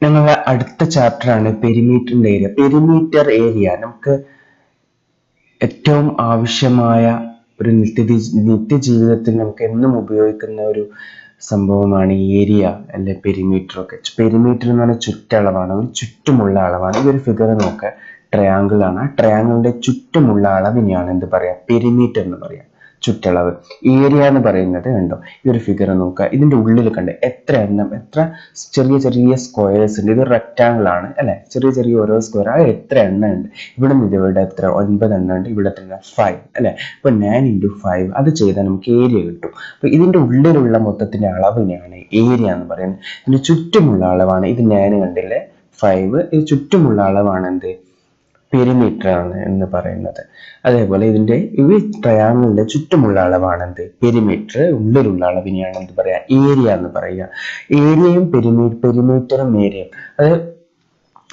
ഞങ്ങളുടെ അടുത്ത ചാപ്റ്റർ ആണ് പെരിമീറ്ററിന്റെ ഏരിയ. പെരിമീറ്റർ ഏരിയ നമുക്ക് ഏറ്റവും ആവശ്യമായ ഒരു നിത്യജീവിതത്തിൽ നമുക്ക് എന്നും ഉപയോഗിക്കുന്ന ഒരു സംഭവമാണ് ഏരിയ അല്ലെ പെരിമീറ്റർ ഒക്കെ. പെരിമീറ്റർ എന്ന് പറഞ്ഞാൽ ചുറ്റളവാണ്, ഒരു ചുറ്റുമുള്ള അളവാണ്. ഈ ഒരു ഫിഗർ നോക്കുക, ട്രയാങ്കിൾ ആണ്. ആ ട്രയാങ്കിളിന്റെ ചുറ്റുമുള്ള അളവിനെയാണ് എന്ത് പറയാ, പെരിമീറ്റർ എന്ന് പറയാം, ചുറ്റളവ്. ഏരിയ എന്ന് പറയുന്നത് കണ്ടോ, ഈ ഒരു ഫിഗർ നോക്കുക, ഇതിന്റെ ഉള്ളിൽ കണ്ട് എത്ര എണ്ണം, എത്ര ചെറിയ ചെറിയ സ്ക്വയേഴ്സ് ഉണ്ട്. ഇത് റെക്ടാങ്കിൾ ആണ് അല്ലെ, ചെറിയ ചെറിയ ഓരോ സ്ക്വയർ, ആ എത്ര എണ്ണം ഉണ്ട്. ഇവിടെ നിന്ന് ഇവിടെ എത്ര, 9 എണ്ണം ഉണ്ട്. ഇവിടെ എത്ര, 5 അല്ലെ. അപ്പൊ 9 × 5 അത് ചെയ്താൽ നമുക്ക് ഏരിയ കിട്ടും. അപ്പൊ ഇതിന്റെ ഉള്ളിലുള്ള മൊത്തത്തിന്റെ അളവിനെയാണ് ഏരിയ എന്ന് പറയുന്നത്. ഇതിന് ചുറ്റുമുള്ള അളവാണ് ഇത്. 9 കണ്ടില്ലേ, 5. ഇത് ചുറ്റുമുള്ള അളവാണ് എന്ത്, പെരിമീറ്റർ ആണ് എന്ന് പറയുന്നത്. അതേപോലെ ഇതിന്റെ ഈ ട്രയാങ്കിളിന്റെ ചുറ്റുമുള്ള അളവാണ് എന്ത്, പെരിമീറ്റർ. ഉള്ളിലുള്ള അളവിനെയാണ് എന്ത് പറയാ, ഏരിയ എന്ന് പറയുക. ഏരിയയും പെരിമീറ്ററും ഏരിയയും അത്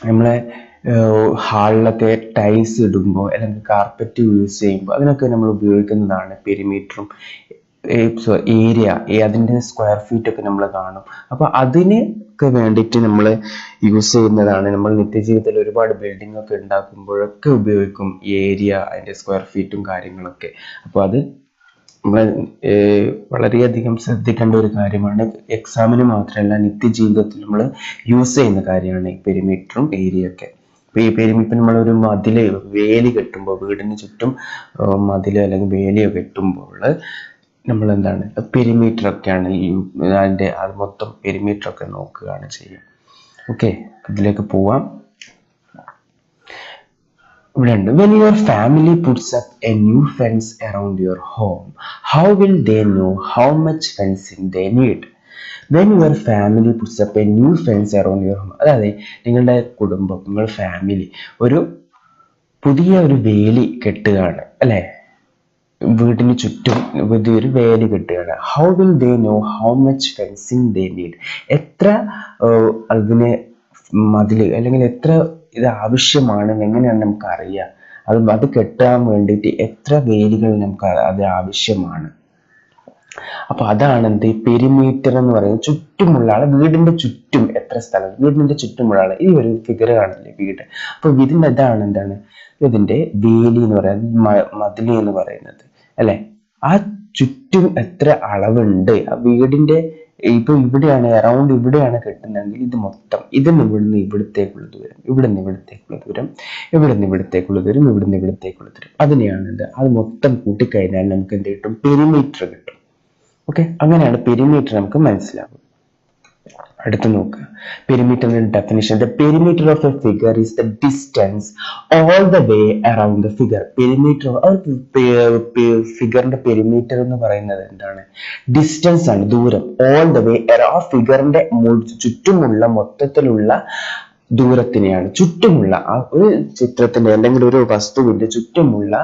നമ്മളെ ഹാളിലൊക്കെ ടൈൽസ് ഇടുമ്പോൾ അല്ലെങ്കിൽ കാർപ്പറ്റ് യൂസ് ചെയ്യുമ്പോൾ അതിനൊക്കെ നമ്മൾ ഉപയോഗിക്കുന്നതാണ് പെരിമീറ്ററും ഏരിയ. അതിന്റെ സ്ക്വയർ ഫീറ്റ് ഒക്കെ നമ്മൾ കാണും. അപ്പൊ അതിനൊക്കെ വേണ്ടിയിട്ട് നമ്മൾ യൂസ് ചെയ്യുന്നതാണ്. നമ്മൾ നിത്യജീവിതത്തിൽ ഒരുപാട് ബിൽഡിംഗ് ഒക്കെ ഉണ്ടാക്കുമ്പോഴൊക്കെ ഉപയോഗിക്കും ഏരിയ, അതിന്റെ സ്ക്വയർ ഫീറ്റും കാര്യങ്ങളൊക്കെ. അപ്പൊ അത് നമ്മൾ വളരെയധികം ശ്രദ്ധിക്കേണ്ട ഒരു കാര്യമാണ്. എക്സാമിന് മാത്രമല്ല നിത്യജീവിതത്തിൽ നമ്മൾ യൂസ് ചെയ്യുന്ന കാര്യമാണ് ഈ പെരിമീറ്ററും ഏരിയ ഒക്കെ. ഇപ്പൊ ഈ പെരിമീറ്റർ നമ്മൾ ഒരു മതില്, വേലി കെട്ടുമ്പോൾ, വീടിന് ചുറ്റും മതില് അല്ലെങ്കിൽ വേലിയോ കെട്ടുമ്പോൾ നമ്മൾ എന്താണ്, പെരിമീറ്റർ ഒക്കെയാണ് അതിന്റെ അത് മൊത്തം പെരിമീറ്റർ ഒക്കെ നോക്കുകയാണ് ചെയ്യുക. ഓക്കെ, ഇതിലേക്ക് പോവാം. ഇവിടെ ഉണ്ട്, when your family puts up a new fence around your home, how will they know how much fencing they need? When your family puts up a new fence around your home, അതായത് നിങ്ങളുടെ കുടുംബം, നിങ്ങളുടെ family ഒരു പുതിയ ഒരു വേലി കെട്ടുകയാണ് അല്ലെ, വീടിന് ചുറ്റും പുതിയൊരു വേലി കെട്ടുകയാണ്. How will they know how much fencing they need? എത്ര അതിന് മതില് അല്ലെങ്കിൽ എത്ര ഇത് ആവശ്യമാണ്, എങ്ങനെയാണ് നമുക്ക് അറിയാം? അത് കെട്ടാൻ വേണ്ടിയിട്ട് എത്ര വേലികൾ നമുക്ക് അത് ആവശ്യമാണ്. അപ്പൊ അതാണ് എന്ത്, പെരിമീറ്റർ എന്ന് പറയുന്നത്. ചുറ്റുമുള്ള ആള്, വീടിന്റെ ചുറ്റും എത്ര സ്ഥലം, വീടിന്റെ ചുറ്റുമുള്ള ആള്. ഈ ഒരു ഫിഗർ കാണില്ലേ, വീട്. അപ്പൊ ഇതിന്റെ ഇതാണ് എന്താണ്, ഇതിന്റെ വേലി എന്ന് പറയുന്നത്, മതില് എന്ന് പറയുന്നത് അല്ലെ. ആ ചുറ്റും എത്ര അളവുണ്ട് ആ വീടിന്റെ. ഇപ്പൊ ഇവിടെയാണ് അറൗണ്ട്, ഇവിടെയാണ് കെട്ടുന്നതെങ്കിൽ ഇത് മൊത്തം, ഇതിന് ഇവിടുന്ന് ഇവിടത്തേക്കുള്ള ദൂരം, ഇവിടുന്ന് ഇവിടത്തേക്കുള്ള ദൂരം, ഇവിടുന്ന് ഇവിടത്തേക്കുള്ള ദൂരം, ഇവിടുന്ന് ഇവിടത്തേക്കുള്ള ദൂരം, അതിനെയാണ് ഇത്. അത് മൊത്തം കൂട്ടിക്കഴിഞ്ഞാൽ നമുക്ക് എന്ത് കിട്ടും, പെരിമീറ്റർ കിട്ടും. ഓക്കെ, അങ്ങനെയാണ് പെരിമീറ്റർ നമുക്ക് മനസ്സിലാവും. അടുത്ത് നോക്കുക, പെരിമീറ്ററിന്റെ definition. The perimeter of a figure is the distance all the way around the figure. Perimeter, ഫിഗറിന്റെ പെരിമീറ്റർ എന്ന് പറയുന്നത് എന്താണ്, ഡിസ്റ്റൻസ് ആണ്, ദൂരം. ഓൾ ദ വേ, ആ ഫിഗറിന്റെ ചുറ്റുമുള്ള മൊത്തത്തിലുള്ള ദൂരത്തിനെയാണ്, ചുറ്റുമുള്ള ആ ഒരു ചിത്രത്തിന്റെ അല്ലെങ്കിൽ ഒരു വസ്തുവിന്റെ ചുറ്റുമുള്ള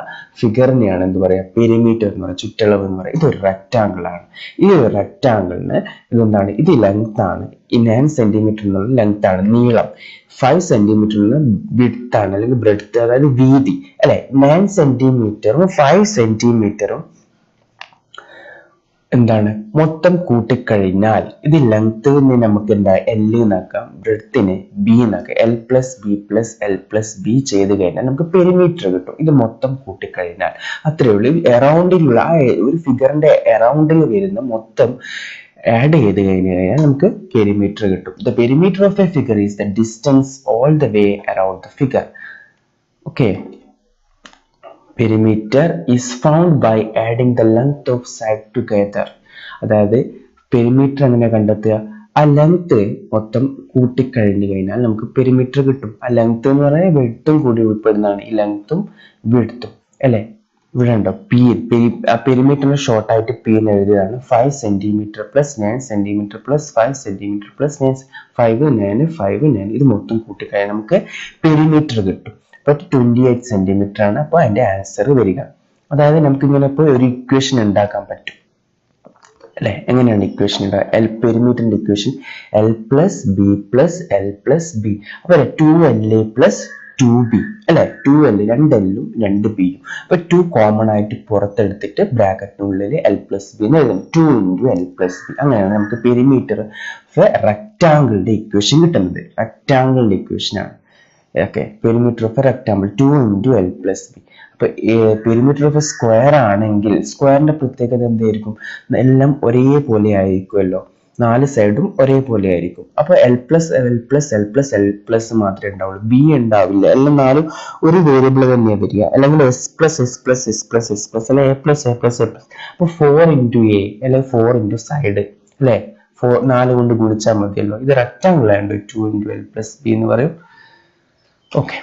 ഫിഗറിനെയാണ് എന്ത് പറയാ, പെരിമീറ്റർ എന്ന് പറയാം, ചുറ്റളവ് എന്ന് പറയാം. ഇതൊരു റെക്ടാങ്കിൾ ആണ്. ഈ ഒരു റെക്ടാങ്കിളിന് ഇതെന്താണ്, ഇത് ലെങ്ത് ആണ്. ഈ 9 സെന്റിമീറ്റർ എന്നുള്ള ലെങ്ത് ആണ്, നീളം. 5 സെന്റിമീറ്റർ വിഡ്ത്ത് ആണ് അല്ലെങ്കിൽ ബ്രെഡ്ത്ത്, അതായത് വീതി അല്ലെ. 9 സെന്റിമീറ്ററും 5 സെന്റിമീറ്ററും എന്താണ്, മൊത്തം കൂട്ടിക്കഴിഞ്ഞാൽ ഇത് ലെങ്ത്തിന് നമുക്ക് എന്താ, L എന്നാക്കാം, ബ്രെഡ്ത്തിന് B എന്നാക്കാം. L+B+L+B ചെയ്ത് കഴിഞ്ഞാൽ നമുക്ക് പെരിമീറ്റർ കിട്ടും. ഇത് മൊത്തം കൂട്ടിക്കഴിഞ്ഞാൽ അത്രയേ ഉള്ളൂ. അറൗണ്ടിലുള്ള ആ ഒരു ഫിഗറിന്റെ അറൗണ്ടിൽ വരുന്ന മൊത്തം ആഡ് ചെയ്ത് കഴിഞ്ഞാൽ നമുക്ക് പെരിമീറ്റർ കിട്ടും. The perimeter of a figure is the distance all the way around the figure. Okay, perimeter is found by adding the length of side together. അതായത് പെരിമീറ്റർ എങ്ങനെ കണ്ടെത്തുക, ആ ലെങ്ത് മൊത്തം കൂട്ടിക്കഴിഞ്ഞു കഴിഞ്ഞാൽ നമുക്ക് പെരിമീറ്റർ കിട്ടും. ആ ലെങ്ത് എന്ന് പറഞ്ഞാൽ വിഡ്ത്തും കൂടി ഉൾപ്പെടുന്നതാണ്, ഈ ലെങ്ത്തും വിഡ്ത്തും അല്ലെ. ഇവിടെ ഉണ്ടോ പി, ആ പെരിമീറ്ററിന് ഷോർട്ട് ആയിട്ട് പി എന്ന് എഴുതിയതാണ്. 5 centimetre plus 9 centimetre plus 5 centimetre plus 5 9 5 9, ഇത് മൊത്തം കൂട്ടിക്കഴിഞ്ഞാൽ നമുക്ക് പെരിമീറ്റർ കിട്ടും. 28 സെന്റിമീറ്റർ ആണ് അപ്പൊ അതിന്റെ ആൻസർ വരിക. അതായത് നമുക്ക് ഇങ്ങനെ ഇപ്പൊ ഒരു ഇക്വേഷൻ ഉണ്ടാക്കാൻ പറ്റും അല്ലെ. എങ്ങനെയാണ് ഇക്വേഷൻ ഉണ്ടാക്കുക, പെരിമീറ്ററിന്റെ ഇക്വേഷൻ L+B+L+B. അപ്പൊ 2LA+ 2b അല്ലെ 2l 2l-ഉം 2b-യും. അപ്പൊ 2 കോമൺ ആയിട്ട് പുറത്തെടുത്തിട്ട് ബ്രാക്കറ്റിനുള്ളിൽ l പ്ലസ് ബി എന്ന് എഴുതും. 2 into l plus b. അങ്ങനെയാണ് നമുക്ക് പെരിമീറ്റർ ഓഫ് റെക്ടാങ്കിളിന്റെ ഇക്വേഷൻ കിട്ടുന്നത്. റെക്ടാങ്കിളിന്റെ ഇക്വേഷൻ ആണ്. Okay, perimeter of rectangle 2 into l plus b. അപ്പൊ പെരിമീറ്റർ ഓഫ് സ്ക്വയർ ആണെങ്കിൽ സ്ക്വയറിന്റെ പ്രത്യേകത എന്തായിരിക്കും? എല്ലാം ഒരേപോലെ ആയിരിക്കുമല്ലോ, 4 സൈഡും ഒരേപോലെ ആയിരിക്കും. അപ്പൊ l plus l plus l plus l plus മാത്രമേ ഉണ്ടാവുള്ളൂ, b ഉണ്ടാവില്ല. എല്ലാം 4 ഒരു വേരിയബിൾ തന്നെയാണ് വരിക. അല്ലെങ്കിൽ s plus s plus s plus s plus അല്ലെ a plus a plus a plus. അപ്പൊ 4 into a അല്ലെങ്കിൽ 4 into സൈഡ് അല്ലെ 4 കൊണ്ട് ഗുണിച്ചാൽ മതിയല്ലോ. ഇത് റെക്ടാങ്കിൾ ആയതുകൊണ്ട് 2 into l പ്ലസ് b എന്ന് പറയും. ഓക്കെ,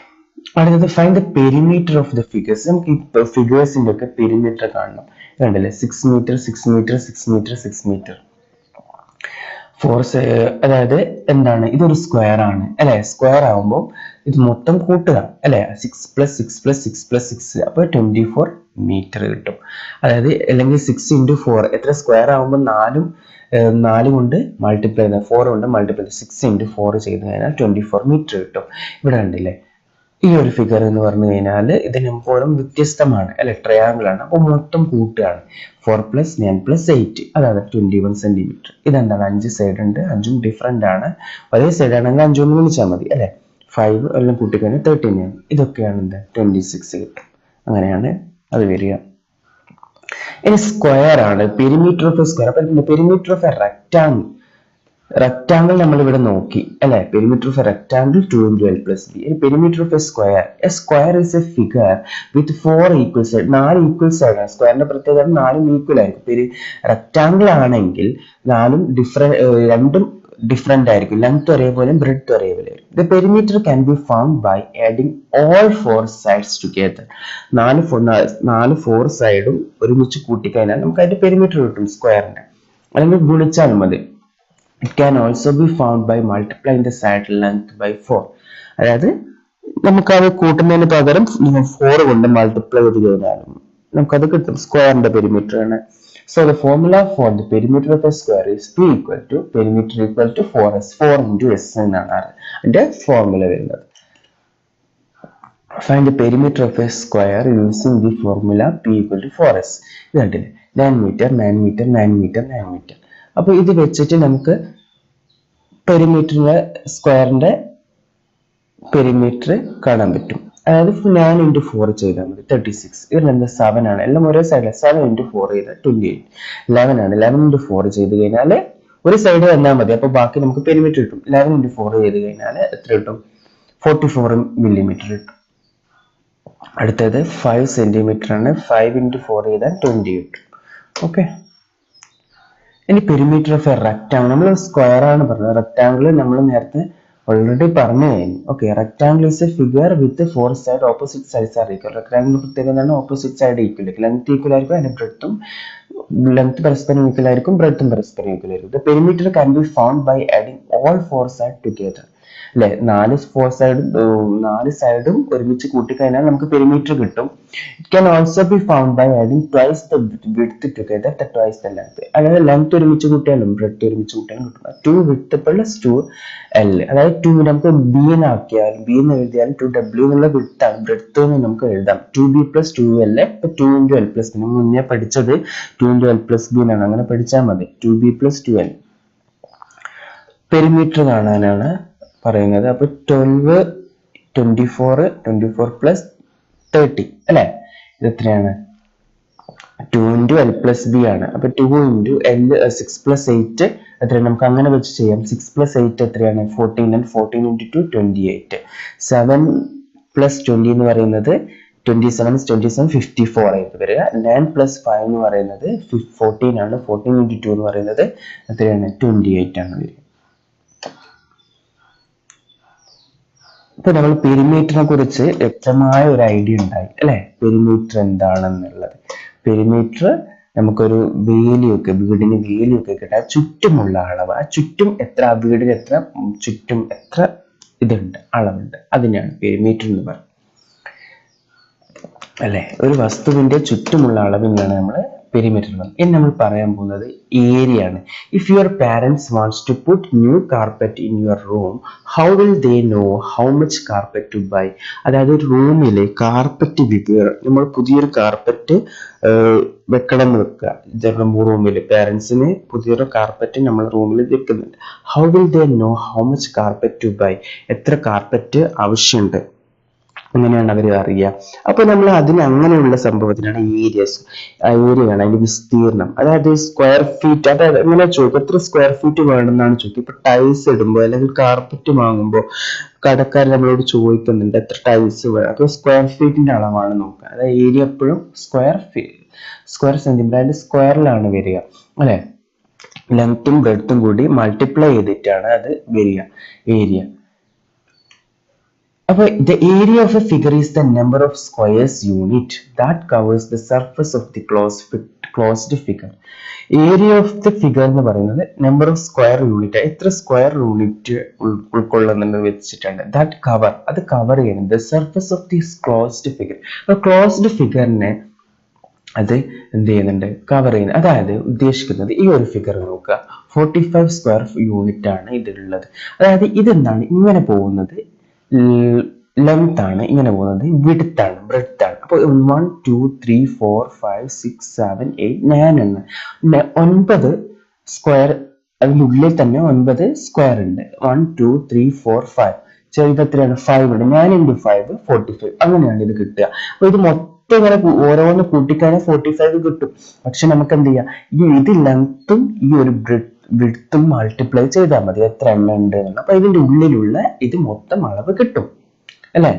അടുത്തത് find the perimeter of the figures. നമുക്ക് ഈ ഫിഗേഴ്സിന്റെ ഒക്കെ പെരിമീറ്റർ കാണണം. കണ്ടല്ലേ 6 മീറ്റർ 6 മീറ്റർ 6 മീറ്റർ 6 മീറ്റർ 4. അതായത് എന്താണ്, ഇതൊരു സ്ക്വയർ ആണ് അല്ലെ. സ്ക്വയർ ആവുമ്പോൾ ഇത് മൊത്തം കൂട്ടുക അല്ലെ, 6 പ്ലസ് 6 പ്ലസ് 6 പ്ലസ് 6 അപ്പൊ 24 മീറ്റർ കിട്ടും. അതായത് അല്ലെങ്കിൽ 6 into 4 എത്ര, സ്ക്വയർ ആവുമ്പോൾ 4 കൊണ്ട് മൾട്ടിപ്ലൈ ചെയ്താൽ 4 കൊണ്ട് മൾട്ടിപ്ലൈ 6 into 4 ചെയ്ത് കഴിഞ്ഞാൽ 24 മീറ്റർ കിട്ടും. ഇവിടെ കണ്ടില്ലേ, ഈ ഒരു ഫിഗർ എന്ന് പറഞ്ഞു കഴിഞ്ഞാൽ ഇതിനെപ്പോഴും വ്യത്യസ്തമാണ് അല്ലെ, ട്രയാങ്കിൾ ആണ്. അപ്പോൾ മൊത്തം കൂട്ടുകയാണ് 4 പ്ലസ് 9 പ്ലസ് 8, അതായത് 21 സെന്റിമീറ്റർ. ഇതെന്താണ്, 5 സൈഡ് ഉണ്ട്, 5ഉം ഡിഫറെന്റ് ആണ്. ഒരേ സൈഡ് ആണെങ്കിൽ 5 കൊണ്ട് വിളിച്ചാൽ മതി അല്ലെ. 5 എല്ലാം കൂട്ടിക്കഴിഞ്ഞാൽ 13, ഇതൊക്കെയാണ് എന്ത് 26 കിട്ടും. അങ്ങനെയാണ് അത് വരിക. ഇനി സ്ക്വയർ ആണ്, പെരിമീറ്റർ ഓഫ് എ സ്ക്വയർ. അപ്പൊ പെരിമീറ്റർ ഓഫ് എ റെക്ടാങ്കിൾ നമ്മൾ ഇവിടെ നോക്കി അല്ലെ. Perimeter of a rectangle 2 into l plus b. Perimeter of a square is A figure with 4 equal side. 4 equal side ആണ്. സ്ക്വയറിന്റെ പ്രത്യേകത 4 ഈക്വൽ ആയിരിക്കും. റെക്ടാങ്കിൾ ആണെങ്കിൽ 4 രണ്ടും ഡിഫറെന്റ് ആയിരിക്കും. ലെങ്ത് ഒരേപോലെ, ബ്രെഡ്ത്ത് ഒരേപോലെ ആയിരിക്കും. The perimeter can be found by adding all 4 sides together. 4 സൈഡും ഒരുമിച്ച് കൂട്ടിക്കഴിഞ്ഞാൽ നമുക്ക് അതിന്റെ പെരിമീറ്റർ കിട്ടും സ്ക്വയറിന്റെ. അല്ലെങ്കിൽ ഗുണിച്ചാൽ മതി. It can also be found by multiplying the side length by 4. അതായത് നമുക്കത് കൂട്ടുന്നതിന് പകരം 4 കൊണ്ട് മൾട്ടിപ്ലൈ ചെയ്ത് കഴിഞ്ഞാലും നമുക്കത് കിട്ടും. സ്ക്വയറിന്റെ പെരിമീറ്റർ ആണ്. So the formula for the perimeter of a square is P equal to perimeter equal to 4s. 4 into s എന്നാണ് അതിന്റെ ഫോർമുല വരുന്നത്. Find the perimeter of a square using the formula P equal to 4s. ഇത് കണ്ടില്ലേ, 9 metre 9 metre 9 metre 9 metre. അപ്പൊ ഇത് വെച്ചിട്ട് നമുക്ക് പെരിമീറ്ററിന്റെ സ്ക്വയറിന്റെ പെരിമീറ്റർ കാണാൻ പറ്റും. അതായത് 9 into 4 ചെയ്താൽ മതി 36. ഇതിലെന്താ 7 ആണ്, എല്ലാം ഒരേ സൈഡിലാണ്. 7 into 4 ചെയ്താൽ 28. 11 ആണ്, 11 into 4 ചെയ്ത് കഴിഞ്ഞാൽ ഒരു സൈഡ് വന്നാൽ മതി. അപ്പൊ ബാക്കി നമുക്ക് പെരിമീറ്റർ കിട്ടും. 11 into 4 ചെയ്ത് കഴിഞ്ഞാൽ എത്ര കിട്ടും, 44 മില്ലിമീറ്റർ കിട്ടും. അടുത്തത് 5 സെന്റിമീറ്റർ ആണ്. 5 into 4 ചെയ്താൽ 20 കിട്ടും. ഓക്കെ, ഇനി പെരിമീറ്റർ ഓഫ് എ റെക്ടാങ്കിൾ. നമ്മൾ സ്ക്വയർ ആണ് പറഞ്ഞത്, റെക്ടാങ്കിൾ നമ്മൾ നേരത്തെ ഓൾറെഡി പറഞ്ഞു കഴിഞ്ഞു. Okay, rectangle is A figure with 4 side opposite sides are equal. Rectangle പ്രത്യേകത ഓപ്പോസിറ്റ് സൈഡ് ഈക്വൽ ആയിരിക്കും. ലെങ്ത് ഈക്വൽ ആയിരിക്കും, അതിന്റെ ബ്രെഡ്ത്തും ലെങ്ത് പരസ്പരം ഈക്വൽ ആയിരിക്കും, ബ്രെഡ്ത്തും പരസ്പരം ഈക്വൽ ആയിരിക്കും. The perimeter can be found by adding all 4 side together. അല്ലെ, 4 സൈഡും ഒരുമിച്ച് കൂട്ടിക്കഴിഞ്ഞാൽ നമുക്ക് പെരിമീറ്റർ കിട്ടും. It can also be found by adding twice the width together twice the length. അതായത് ലെങ്ത് ഒരുമിച്ച് കൂട്ടിയാലും ബ്രെഡ്ത്ത് ഒരുമിച്ച് കൂട്ടിയാലും കിട്ടും. 2 വിഡ്ത്ത് പ്ലസ് 2 L. അതായത് 2 നമുക്ക് b ആക്കിയാലും, b എന്ന് എഴുതിയാലും 2w എന്നുള്ള വിഡ്ത്ത് ആണ്. ബ്രെഡ്ത്ത് എന്ന് നമുക്ക് എഴുതാം 2b പ്ലസ് 2l. ഇപ്പൊ 2 into l plus b മുന്നേ പഠിച്ചത് 2 into l plus b എന്നാണ്. അങ്ങനെ പഠിച്ചാൽ മതി. 2b plus 2l പെരിമീറ്റർ കാണാനാണ് പറയുന്നത്. അപ്പൊ 12 24 പ്ലസ് 30 അല്ലെ, ഇത് എത്രയാണ്, 2 into l plus b ആണ്. അപ്പൊ 2 into l 6 plus 8 എത്രയാണ്, നമുക്ക് അങ്ങനെ വെച്ച് ചെയ്യാം. 6 plus 8 എത്രയാണ്, 14 and 14 into 2 28. 7 plus 20 എന്ന് പറയുന്നത് 27 is 27 54 ആയിട്ട് വരിക. 9 plus 5 എന്ന് പറയുന്നത് 14 ആണ്. 14 into 2 എന്ന് പറയുന്നത് എത്രയാണ്, 28 ആണ് വരിക. ഇപ്പൊ നമ്മൾ പെരിമീറ്ററിനെ കുറിച്ച് വ്യക്തമായ ഒരു ഐഡിയ ഉണ്ടായി അല്ലെ, പെരിമീറ്റർ എന്താണെന്നുള്ളത്. പെരിമീറ്റർ നമുക്കൊരു വേലിയൊക്കെ, വീടിന് വേലിയൊക്കെ കിട്ടാൻ ചുറ്റുമുള്ള അളവ്, ആ ചുറ്റും എത്ര, ആ വീടിന് എത്ര ചുറ്റും എത്ര ഇതുണ്ട്, അളവുണ്ട്, അതിനാണ് പെരിമീറ്റർ എന്ന് പറയുന്നത് അല്ലെ. ഒരു വസ്തുവിന്റെ ചുറ്റുമുള്ള അളവിനാണ് നമ്മൾ പെരിമീറ്റർ എന്ന് പറഞ്ഞാൽ. ഇനി നമ്മൾ പറയാൻ പോകുന്നത് ഏരിയ ആണ്. If your parents wants to put new carpet in your room, how will they know how much carpet to buy? അതായത് ഒരു റൂമിലെ കാർപ്പറ്റ് നമ്മൾ പുതിയൊരു കാർപ്പറ്റ് വെക്കണം എന്ന് വെക്കുക. റൂമിൽ പാരൻസിന് പുതിയൊരു കാർപ്പറ്റ് നമ്മൾ റൂമിൽ വെക്കുന്നുണ്ട്. How will they know how much carpet to buy? എത്ര കാർപ്പറ്റ് ആവശ്യമുണ്ട്, അങ്ങനെയാണ് അവർ അറിയുക. അപ്പൊ നമ്മൾ അങ്ങനെയുള്ള സംഭവത്തിനാണ് ഏരിയസ്. ഏരിയയാണ് അതിന്റെ വിസ്തീർണം, അതായത് സ്ക്വയർ ഫീറ്റ്. അതായത് എങ്ങനെ ചോദിക്കും, എത്ര സ്ക്വയർ ഫീറ്റ് വേണമെന്നാണ് ചോദിക്കും. ഇപ്പൊ ടൈൽസ് ഇടുമ്പോൾ അല്ലെങ്കിൽ കാർപ്പറ്റ് വാങ്ങുമ്പോൾ കടക്കാർ നമ്മളോട് ചോദിക്കുന്നുണ്ട് എത്ര ടൈൽസ് വേണം. അപ്പൊ സ്ക്വയർ ഫീറ്റിന്റെ അളവാണ് നോക്കുക. അതായത് ഏരിയ എപ്പോഴും സ്ക്വയർ സെന്റിമീറ്റർ, അതിന്റെ സ്ക്വയറിലാണ് വരിക അല്ലെ. ലെങ്ത്തും ബ്രെഡ്ത്തും കൂടി മൾട്ടിപ്ലൈ ചെയ്തിട്ടാണ് അത് വരിക ഏരിയ. അപ്പോൾ the area of a figure is the number of squares unit that covers the surface of the closed figure. Area of the figure എന്ന് പറയുന്നത് number of square unit, എത്ര സ്ക്വയർ യൂണിറ്റ് ഉൾക്കൊള്ളുന്നത് വെച്ചിട്ടുണ്ട്. that cover, അത് cover ചെയ്യുന്നത് the surface of the closed figure. അപ്പോൾ closed ഫിഗറിനെ അത് എന്ത് ചെയ്യുന്നുണ്ട്, കവർ ചെയ്യുന്നത്. അതായത് ഉദ്ദേശിക്കുന്നത് ഈ ഒരു ഫിഗർ നോക്കുക, 45 സ്ക്വയർ യൂണിറ്റ് ആണ് ഇതിലുള്ളത്. അതായത് ഇതെന്താണ് ഇങ്ങനെ പോകുന്നത്, ലെങ്ത് ആണ് ഇങ്ങനെ പോകുന്നത്, വിഡ്ത്ത് ആണ്, ബ്രെഡ്ത്ത് ആണ്. അപ്പോൾ 1 2 3 4 5 6 7 8 9 എന്ന് 9 സ്ക്വയർ, അതിൻ്റെ ഉള്ളിൽ തന്നെ 9 സ്ക്വയർ ഉണ്ട്. 1 2 3 4 5 ചെറുപ്പത്തിലാണ് 5 ഉണ്ട്. 9 × 5 45, അങ്ങനെയാണ് ഇത് കിട്ടുക. അപ്പോൾ ഇത് മൊത്തം ഇങ്ങനെ ഓരോന്ന് കൂട്ടിക്കഴിഞ്ഞാൽ 45 കിട്ടും. പക്ഷെ നമുക്ക് എന്ത് ചെയ്യാം, ഇത് ലെങ്ത്തും ഈ ഒരു വിഡ്ത്തും മൾട്ടിപ്ലൈ ചെയ്താൽ മതി എത്ര എണ്ണം ഉണ്ട് എന്ന്. അപ്പൊ ഇതിന്റെ ഉള്ളിലുള്ള ഇത് മൊത്തം അളവ് കിട്ടും അല്ലെ.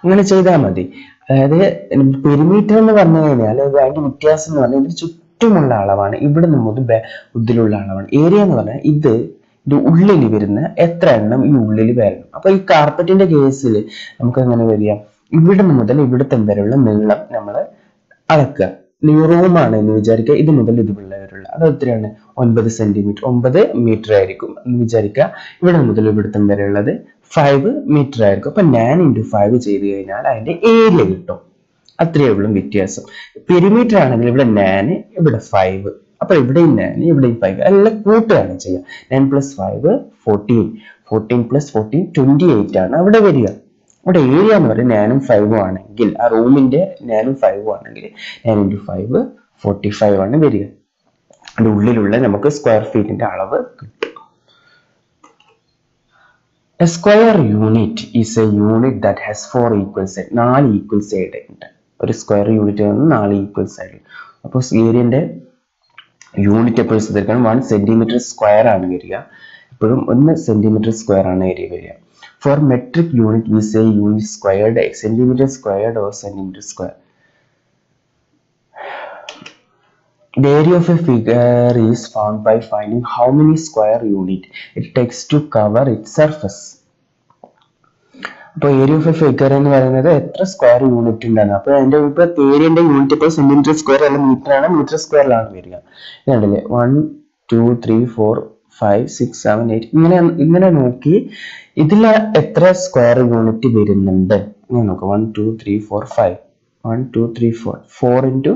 അങ്ങനെ ചെയ്താൽ മതി. അതായത് പെരിമീറ്റർ എന്ന് പറഞ്ഞു കഴിഞ്ഞാൽ അതിന്റെ വ്യത്യാസം എന്ന് പറഞ്ഞാൽ ഇതിന് ചുറ്റുമുള്ള അളവാണ്, ഇവിടെ നിന്ന് ഇതിലുള്ള അളവാണ്. ഏരിയ എന്ന് പറഞ്ഞാൽ ഇത് ഉള്ളിൽ വരുന്ന എത്ര എണ്ണം ഈ ഉള്ളിൽ വരണം. അപ്പൊ ഈ കാർപ്പറ്റിന്റെ കേസിൽ നമുക്ക് എങ്ങനെ വരിക, ഇവിടെ മുതൽ ഇവിടത്തെ വരെയുള്ള നീളം നമ്മൾ അളക്കുക. റൂമാണ് എന്ന് വിചാരിക്കുക, ഇത് മുതൽ ഇത് വരെയുള്ള അത് എത്രയാണ്, 9 സെന്റിമീറ്റർ, 9 മീറ്റർ ആയിരിക്കും എന്ന് വിചാരിക്കുക. ഇവിടെ മുതൽ ഇവിടത്തം വരെയുള്ളത് 5 മീറ്റർ ആയിരിക്കും. അപ്പൊ 9 × 5 ചെയ്ത് കഴിഞ്ഞാൽ അതിന്റെ ഏരിയ കിട്ടും. അത്രയേ ഉള്ളൂ വ്യത്യാസം. പെരിമീറ്റർ ആണെങ്കിൽ ഇവിടെ 9, ഇവിടെ 5. അപ്പൊ ഇവിടെയും 9, ഇവിടെയും 5, എല്ലാം കൂട്ടുകയാണ് ചെയ്യുക. 9 + 5 14, 14 + 14 28 ആണ് അവിടെ വരിക. ഇവിടെ ഏരിയ എന്ന് പറയുന്നത് 9 ഉം 5 ഉം ആണെങ്കിൽ, ആ റൂമിന്റെ 9 ഉം 5 ഉം ആണെങ്കിൽ 9 × 5 45 ആണ് വരിക. അതിന്റെ ഉള്ളിലുള്ള നമുക്ക് സ്ക്വയർ ഫീറ്റിന്റെ അളവ് കിട്ടും. A square unit is a unit that has 4 equal sides. 4 equal side ഉണ്ട്. ഒരു സ്ക്വയർ യൂണിറ്റ് 4 ഈക്വൽ സൈഡ്. അപ്പോൾ ഏരിയന്റെ യൂണിറ്റ് എപ്പോഴും ശ്രദ്ധിക്കണം, 1 സെന്റിമീറ്റർ സ്ക്വയർ ആണ് വരിക. എപ്പോഴും 1 സെന്റിമീറ്റർ സ്ക്വയർ ആണ് ഏരിയ വരിക. For metric unit we say unit squared, centimeter squared or centimeter square. The area of a figure is found by finding how many square unit it takes to cover its surface. അപ്പോൾ area of a figure എന്ന് പറയുന്നത് എത്ര square unit ഉണ്ടാകുന്നത്. അപ്പോൾ അതിന്റെ ഇപ്പൊ ഏരിയന്റെ unit ഇപ്പോൾ centimetre square അല്ല മീറ്റർ ആണ്, മീറ്റർ സ്ക്വയറിലാണ് വരിക. ഇതുണ്ടല്ലേ 1 2 3 4 5 6 7 8 ഇങ്ങനെ നോക്കി ഇതിൽ എത്ര സ്ക്വയർ യൂണിറ്റ് വരുന്നുണ്ട് ഇങ്ങനെ നോക്കാം. 1 2 3 4 5 1 2 3 4 4 ×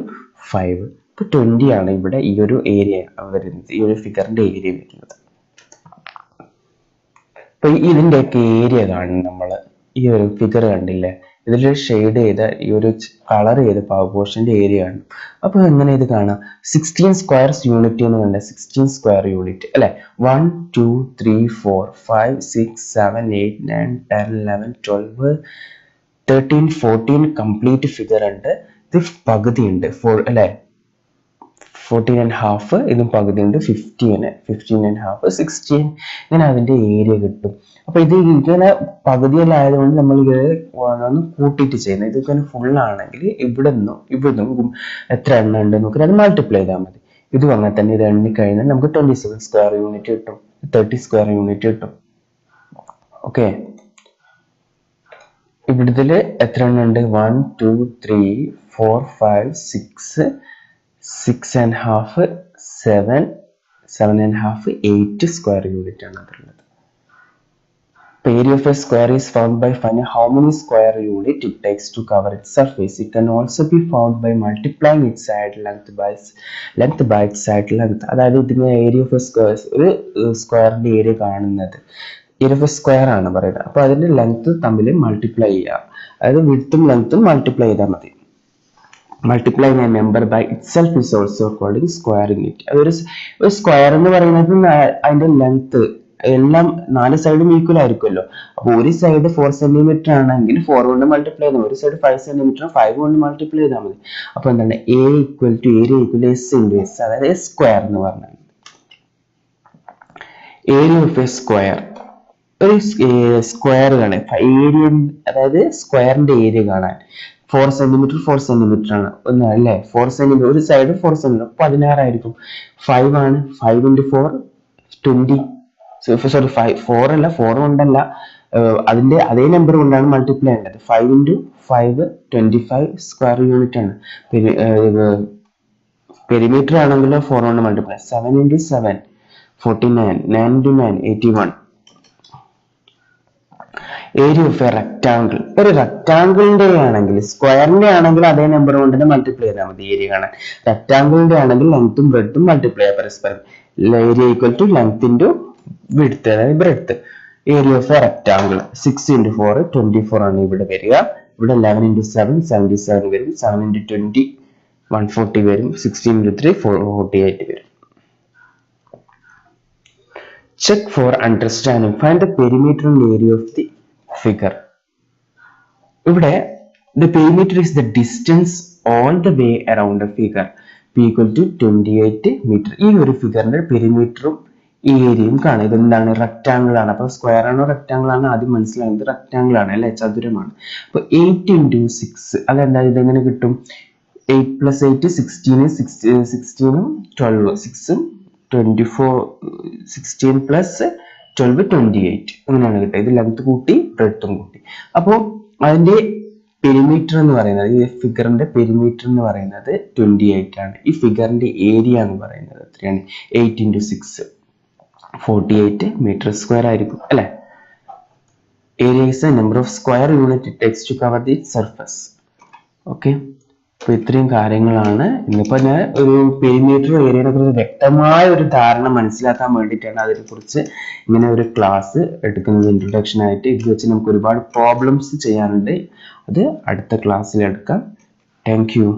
5 ഇപ്പൊ 20 ആണ് ഇവിടെ ഈ ഒരു ഏരിയ വരുന്നത്, ഈ ഒരു ഫിഗറിന്റെ ഏരിയ വരുന്നത്. അപ്പൊ ഇതിന്റെയൊക്കെ ഏരിയ കാണും നമ്മൾ. ഈ ഒരു ഫിഗർ കണ്ടില്ലേ, ഇതിൽ ഷെയ്ഡ് ചെയ്ത ഈ ഒരു കളർ ചെയ്ത പോർഷന്റെ ഏരിയ ആണ്. അപ്പൊ എങ്ങനെ ഇത് കാണാം, 16 സ്ക്വയർ യൂണിറ്റ് എന്ന് കണ്ട 16 സ്ക്വയർ യൂണിറ്റ് അല്ലെ. 1 2 3 4 5 6 7 8 9 10 11 12 13 14 കംപ്ലീറ്റ് ഫിഗർ ഉണ്ട്. ഇത് പകുതി ഉണ്ട് അല്ലെ, 14.5, ഇതും പകുതി ഉണ്ട് 15, 15.5 16, ഇങ്ങനെ അതിന്റെ ഏരിയ കിട്ടും. അപ്പൊ ഇത് ഇങ്ങനെ പകുതിയിലായതുകൊണ്ട് നമ്മൾ ഇത് ഒന്ന് കൂട്ടിയിട്ട് ചെയ്യുന്നത്. ഇത് ഇങ്ങനെ ഫുൾ ആണെങ്കിൽ ഇവിടുന്നും എത്ര എണ്ണം ഉണ്ട് നോക്കി അത് മൾട്ടിപ്ലൈ ചെയ്താൽ മതി. ഇതും അങ്ങനെ തന്നെ, ഇത് എണ്ണി കഴിഞ്ഞാൽ നമുക്ക് 27 സ്ക്വയർ യൂണിറ്റ് കിട്ടും, 30 സ്ക്വയർ യൂണിറ്റ് കിട്ടും. ഓക്കെ, ഇവിടത്തില് എത്ര എണ്ണം ഉണ്ട്, 1 2 3 4 5 6 6.5 7 7.5 8 സ്ക്വയർ യൂണിറ്റ് ആണ് അതിലുള്ളത്. area of a square is found by finding how many square unit it takes to cover its surface. It can also be found by multiplying its side length by its side length. അതായത് ഇതിന് area of a square, ഒരു സ്ക്വയറിന്റെ area കാണുന്നത് area of a square ആണ് പറയുന്നത്. അപ്പൊ അതിന്റെ length തമ്മിൽ മൾട്ടിപ്ലൈ ചെയ്യുക, അതായത് വിഡ്ത്തും ലെങ്ത്തും മൾട്ടിപ്ലൈ ചെയ്താൽ മതി. Multiplying a number by itself is also called squaring it. ഒരു സ്ക്വയർ എന്ന് പറയുന്നത് അതിന്റെ ലെങ്ത് എല്ലാം 4 സൈഡും ഈക്വൽ ആയിരിക്കുമല്ലോ. അപ്പൊ ഒരു സൈഡ് 4 സെന്റിമീറ്റർ ആണെങ്കിൽ 4 കൊണ്ട് മൾട്ടിപ്ലൈ ചെയ്താൽ മതി, ഒരു സൈഡ് 5 സെന്റിമീറ്റർ 5 കൊണ്ട് മൾട്ടിപ്ലൈ ചെയ്താൽ മതി. അപ്പൊ എന്താണ് area equal to S into S, അതായത് സ്ക്വയർ എന്ന് പറഞ്ഞാൽ ഏരിയ ഓഫ് എ സ്ക്വയർ. ഒരു സ്ക്വയർ കാണാൻ ഏരിയ, അതായത് സ്ക്വയറിന്റെ ഏരിയ കാണാൻ 4 സെന്റിമീറ്റർ ആണ് ഒന്ന് അല്ലേ. 4 സെന്റിമീറ്റർ, ഒരു സൈഡ് 4 സെന്റിമീറ്റർ 16 ആയിരിക്കും. 5 ആണ്, 5 into 4 20. സോറി 4 അല്ല, 4 കൊണ്ടല്ല, അതിന്റെ അതേ നമ്പർ കൊണ്ടാണ് മൾട്ടിപ്ലൈ ചെയ്യേണ്ടത്. 5 into 5 25 സ്ക്വയർ യൂണിറ്റ് ആണ്. പെരിമീറ്റർ ആണെങ്കിലോ 4 കൊണ്ട് multiply. 7 into 7 49, 9 into 9 81. Area of a rectangle. ഒരു റെക്ടാങ്കിളിന്റെ ആണെങ്കിൽ, സ്ക്വയറിന്റെ ആണെങ്കിൽ അതേ നമ്പർ കൊണ്ട് തന്നെ മൾട്ടിപ്ലൈ ചെയ്താൽ മതി ഏരിയ കാണാൻ. റെക്ടാങ്കിളിന്റെ ആണെങ്കിൽ ലെങ്ത്തും ബ്രെഡ്ത്തും മൾട്ടിപ്ലൈ ചെയ്യാം പരസ്പരം. Area equal to length into width, അതായത് breadth. Area of a rectangle 6 into 4 24 ആണ് ഇവിടെ വരിക. ഇവിടെ 11 into 7 77 വരും. 7 into 20 140 വരും. 16 into 3 48 വരും. Check for understanding. Find the perimeter and area of the figure. ഇവിടെ the perimeter is the distance all the way around the figure. P equal to 28 meter. ഈ ഒരു ഫിഗറിന്റെ പെരിമീറ്ററും ഏരിയയും കാണും. ഇതെന്താണ്? റെക്ടാങ്കിൾ ആണ്. അപ്പൊ സ്ക്വയർ ആണോ റെക്ടാങ്കിൾ ആണോ ആദ്യം മനസ്സിലാകുന്നത്. റെക്ടാങ്കിൾ ആണ് അല്ലെ, ചതുരമാണ്. അപ്പൊ 8 into 6, അതെന്താ, ഇതെങ്ങനെ കിട്ടും? 8 plus 8 16, 16 12, 6 24, 16 plus 12 28, അങ്ങനെയാണ് കിട്ടുക. ഇത് ലെങ്ത് കൂട്ടി ബ്രെഡ്ത്തും കൂട്ടി. അപ്പോൾ അതിന്റെ പെരിമീറ്റർ എന്ന് പറയുന്നത്, ഈ ഫിഗറിന്റെ പെരിമീറ്റർ എന്ന് പറയുന്നത് 28 ആണ്. ഈ ഫിഗറിന്റെ ഏരിയ എന്ന് പറയുന്നത് എത്രയാണ്? 8 into 6 48 മീറ്റർ സ്ക്വയർ ആയിരിക്കും അല്ലെ. Area is the number of square unit it takes to cover the surface. Okay, അപ്പൊ ഇത്രയും കാര്യങ്ങളാണ് ഇന്നിപ്പോ ഞാൻ ഒരു പെരിമീറ്റർ ഏരിയയെ കുറിച്ച് വ്യക്തമായ ഒരു ധാരണ മനസ്സിലാക്കാൻ വേണ്ടിയിട്ടാണ് അതിനെക്കുറിച്ച് ഇങ്ങനെ ഒരു ക്ലാസ് എടുക്കുന്നത്, ഇൻട്രൊഡക്ഷൻ ആയിട്ട്. ഇത് വെച്ച് നമുക്ക് ഒരുപാട് പ്രോബ്ലംസ് ചെയ്യാനുണ്ട്, അത് അടുത്ത ക്ലാസ്സിൽ എടുക്കാം. Thank you.